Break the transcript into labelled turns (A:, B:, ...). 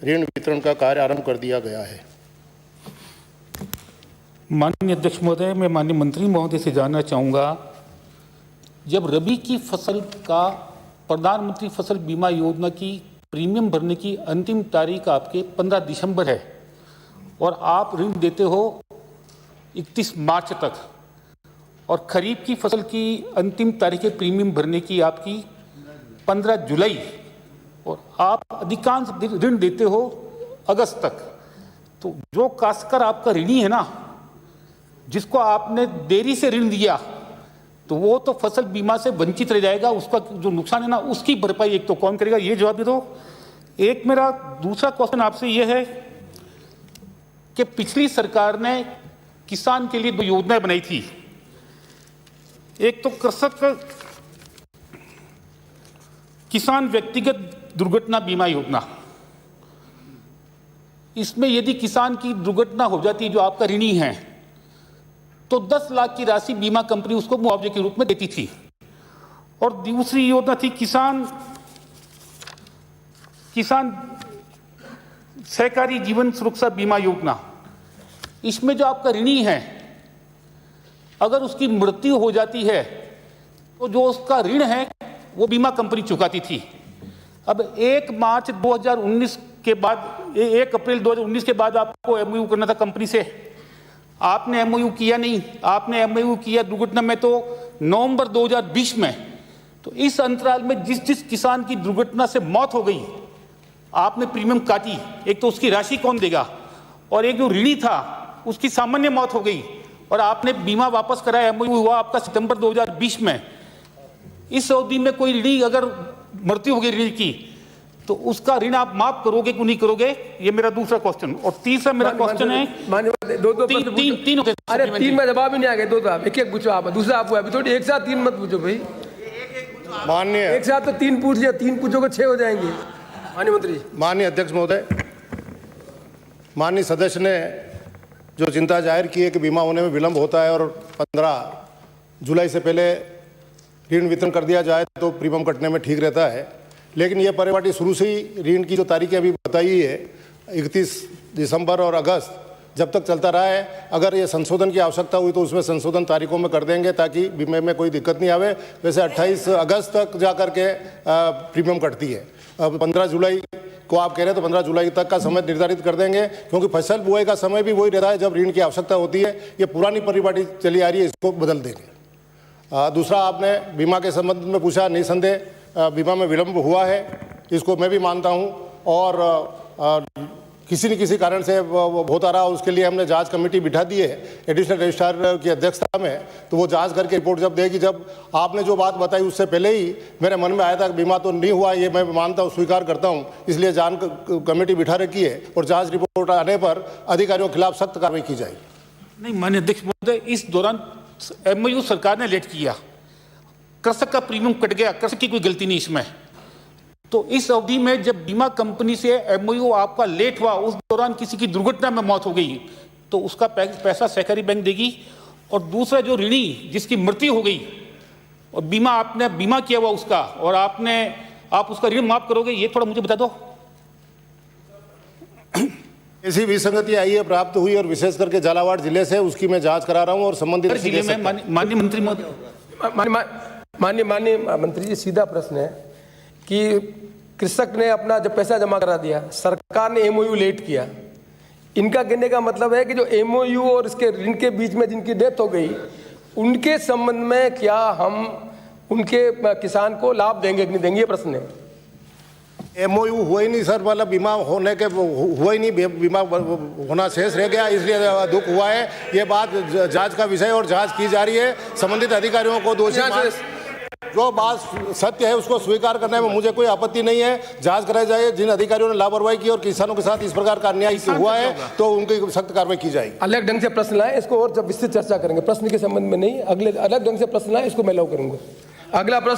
A: ऋण वितरण का कार्य आरंभ कर दिया गया है।
B: माननीय अध्यक्ष महोदय, मैं माननीय मंत्री महोदय से जानना चाहूँगा, जब रबी की फसल का प्रधानमंत्री फसल बीमा योजना की प्रीमियम भरने की अंतिम तारीख आपके 15 दिसंबर है और आप ऋण देते हो 31 मार्च तक, और खरीफ की फसल की अंतिम तारीख प्रीमियम भरने की आपकी 15 जुलाई, और आप अधिकांश ऋण देते हो अगस्त तक, तो जो काश्तकार आपका ऋणी है ना, जिसको आपने देरी से ऋण दिया, तो वो तो फसल बीमा से वंचित रह जाएगा। उसका जो नुकसान है ना, उसकी भरपाई एक तो कौन करेगा, ये जवाब दे दो। एक मेरा दूसरा क्वेश्चन आपसे ये है कि पिछली सरकार ने किसान के लिए 2 योजनाएं बनाई थी। एक तो कृषक किसान व्यक्तिगत दुर्घटना बीमा योजना, इसमें यदि किसान की दुर्घटना हो जाती है, जो आपका ऋणी है, तो 10 लाख की राशि बीमा कंपनी उसको मुआवजे के रूप में देती थी। और दूसरी योजना थी किसान सहकारी जीवन सुरक्षा बीमा योजना। इसमें जो आपका ऋणी है, अगर उसकी मृत्यु हो जाती है तो जो उसका ऋण है वो बीमा कंपनी चुकाती थी। अब 1 मार्च 2019 के बाद, 1 अप्रैल 2019 के बाद आपको एमओयू करना था कंपनी से, आपने एमओयू किया नहीं। आपने एमओयू किया दुर्घटना में तो नवंबर 2020 में। तो इस अंतराल में जिस किसान की दुर्घटना से मौत हो गई, आपने प्रीमियम काटी, एक तो उसकी राशि कौन देगा, और एक जो ऋणी था उसकी सामान्य मौत हो गई और आपने बीमा वापस कराया, एमओयू हुआ आपका सितंबर 2020 में। इस अवधि में कोई ऋणी अगर मृत्यु हो गई ऋणी की, तो उसका ऋण आप माफ करोगे कि नहीं करोगे, ये मेरा दूसरा क्वेश्चन। और तीसरा मेरा क्वेश्चन है,
C: तीन में जवाब ही नहीं आ गए, 2 आप एक पूछो, आप दूसरा आप अभी थोड़ी एक साथ 3 मत पूछो भाई।
A: माननीय
C: एक साथ तो 3 पूछ लिया, 3 पूछोगे 6 हो जाएंगे। माननीय मंत्री।
A: माननीय अध्यक्ष महोदय, माननीय सदस्य ने जो चिंता जाहिर की है कि बीमा होने में विलंब होता है और 15 जुलाई से पहले ऋण वितरण कर दिया जाए तो प्रीमियम कटने में ठीक रहता है, लेकिन ये परिपाटी शुरू से ही ऋण की जो तारीखें अभी बताई है 31 दिसंबर और अगस्त, जब तक चलता रहा है। अगर ये संशोधन की आवश्यकता हुई तो उसमें संशोधन तारीखों में कर देंगे ताकि बीमे में कोई दिक्कत नहीं आवे। वैसे 28 अगस्त तक जा कर के प्रीमियम कटती है। अब 15 जुलाई को आप कह रहे हैं तो 15 जुलाई तक का समय निर्धारित कर देंगे, क्योंकि फसल बुआई का समय भी वही रहता है जब ऋण की आवश्यकता होती है। ये पुरानी परिपाटी चली आ रही है, इसको बदल देंगे। दूसरा, आपने बीमा के संबंध में पूछा, निसंदेह बीमा में विलंब हुआ है, इसको मैं भी मानता हूं, और किसी न किसी कारण से होता रहा, उसके लिए हमने जांच कमेटी बिठा दी है एडिशनल रजिस्ट्रार की अध्यक्षता में। तो वो जांच करके रिपोर्ट जब देगी, जब आपने जो बात बताई उससे पहले ही मेरे मन में आया था कि बीमा तो नहीं हुआ, ये मैं मानता हूँ, स्वीकार करता हूँ, इसलिए जांच कमेटी बिठा रखी है और जाँच रिपोर्ट आने पर अधिकारियों के खिलाफ सख्त कार्रवाई की जाएगी।
B: नहीं माननीय अध्यक्ष महोदय, इस दौरान एमओयू सरकार ने लेट किया, कृषक का प्रीमियम कट गया, कृषक की कोई गलती नहीं इसमें। तो इस अवधि में जब बीमा कंपनी से एमओयू आपका लेट हुआ, उस दौरान किसी की दुर्घटना में मौत हो गई, तो उसका पैसा सहकारी बैंक देगी। और दूसरा, जो ऋणी जिसकी मृत्यु हो गई और बीमा आपने बीमा किया हुआ उसका, और आप उसका ऋण माफ करोगे, ये थोड़ा मुझे बता दो।
A: ऐसी विसंगति आई है, प्राप्त हुई, और विशेष करके झालावाड़ जिले से उसकी मैं जांच करा रहा हूं और संबंधित
B: जिले में माननीय मंत्री महोदय।
C: माननीय मंत्री जी, सीधा प्रश्न है कि कृषक ने अपना जब पैसा जमा करा दिया, सरकार ने एमओयू लेट किया, इनका कहने का मतलब है कि जो एमओयू और इसके ऋण के बीच में जिनकी डेथ हो गई, उनके संबंध में क्या हम उनके किसान को लाभ देंगे कि नहीं देंगे, ये प्रश्न है।
A: एमओयू हुआ ही नहीं सर, मतलब बीमा होने के हुआ ही नहीं, बीमा होना शेष रह गया, इसलिए दुख हुआ है। ये बात जांच का विषय और जांच की जा रही है। संबंधित अधिकारियों को दोषी जो बात सत्य है उसको स्वीकार करने में मुझे कोई आपत्ति नहीं है। जांच कराई जाए, जिन अधिकारियों ने लापरवाही की और किसानों के साथ इस प्रकार का अन्याय हुआ है तो उनकी सख्त कार्रवाई की जाएगी।
C: अलग ढंग से प्रश्न लाए, इसको और जब विस्तृत चर्चा करेंगे, प्रश्न के संबंध में नहीं, अगले अलग ढंग से प्रश्न लाए, इसको मैं लव करूंगा। अगला प्रश्न।